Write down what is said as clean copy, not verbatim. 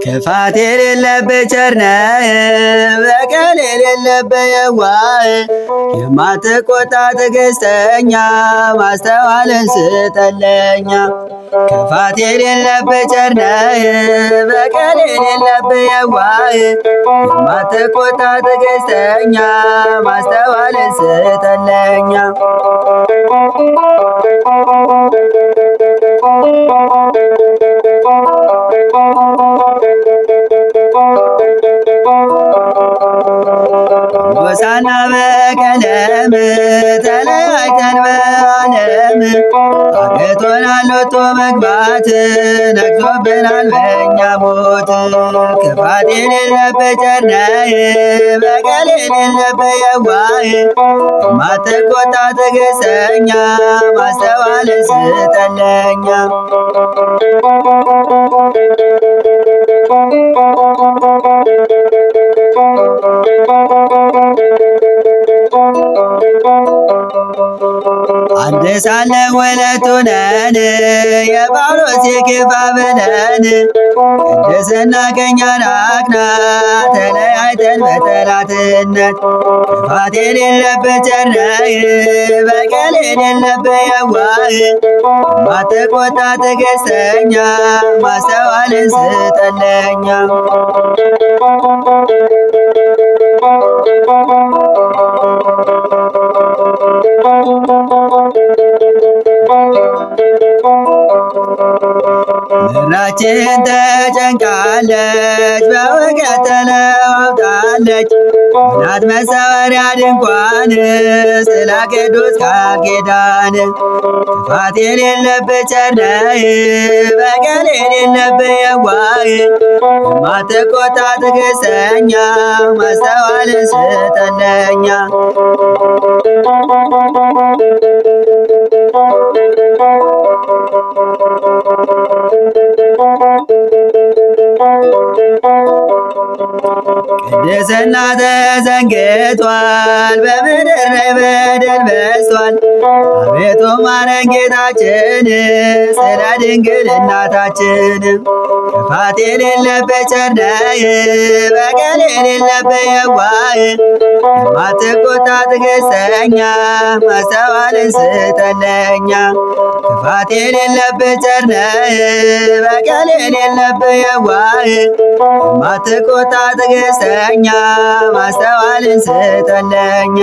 ክፋት የሌለብህ ቸር ነህ፣ በቀል የሌለብህ የዋህ፣ የማትቆጣ ትዕግስተኛ፣ ማስተዋልን ስጠን ለኛ። ክፋት የሌለብህ ቸር ነህ፣ በቀል የሌለብህ የዋህ፣ የማትቆጣ ትዕግስተኛ፣ ማስተዋልን ስጠን ለኛ። ጎሳና በቀለም ተለያይተን በዓለም አቅቶናል ወጥቶ መግባት፣ ነግሶብናል በእኛ ሞት። ክፋት የሌለብህ ቸር ነህ፣ በቀል የሌለብህ የዋህ፣ የማትቆጣ ትዕግስተኛ፣ ማስተዋልን ስጠን ለኛ። አንድ ሳለን ሁለት ሆነን የጳውሎስ የኬፋ ብለን ቅድስና ከኛ ራቅና ተለያይተን በጠላትነት። ክፋት የሌለብህ ቸር ነህ፣ በቀል የሌለብህ የዋህ፣ የማትቆጣ ትዕግስተኛ፣ ማስተዋልን ስጠን ለኛ። ምድራችን ተጨንቃለች፣ በውድቀት ተለዋውጣለች። ናት መሰወሪያ ድንኳን ስለ ቅዱስ ቃል ኪዳን። ክፋት የሌለብህ ቸር ነህ፣ በቀል የሌለብህ የዋህ፣ የማትቆጣ ትዕግስተኛ፣ ማስተዋልን ስጠን ለኛ። ቅድስና ተዘንግቷል፣ በምድር ላይ በደል በዝቷል። አቤቱ ማረን ጌታችን፣ ስለ ድንግል እናታችን። ክፋት የሌለብህ ቸር ነህ፣ በቀል የሌለብህ የዋህ፣ የማትቆጣ ትዕግስተኛ፣ ማስተዋልን ስጠን ለኛ። ክፋት የሌለብህ ቸር ነህ፣ በቀል የሌለብህ የዋህ፣ የማትቆጣ ትዕግስተኛ፣ ማስተዋልን ስጠን ለኛ።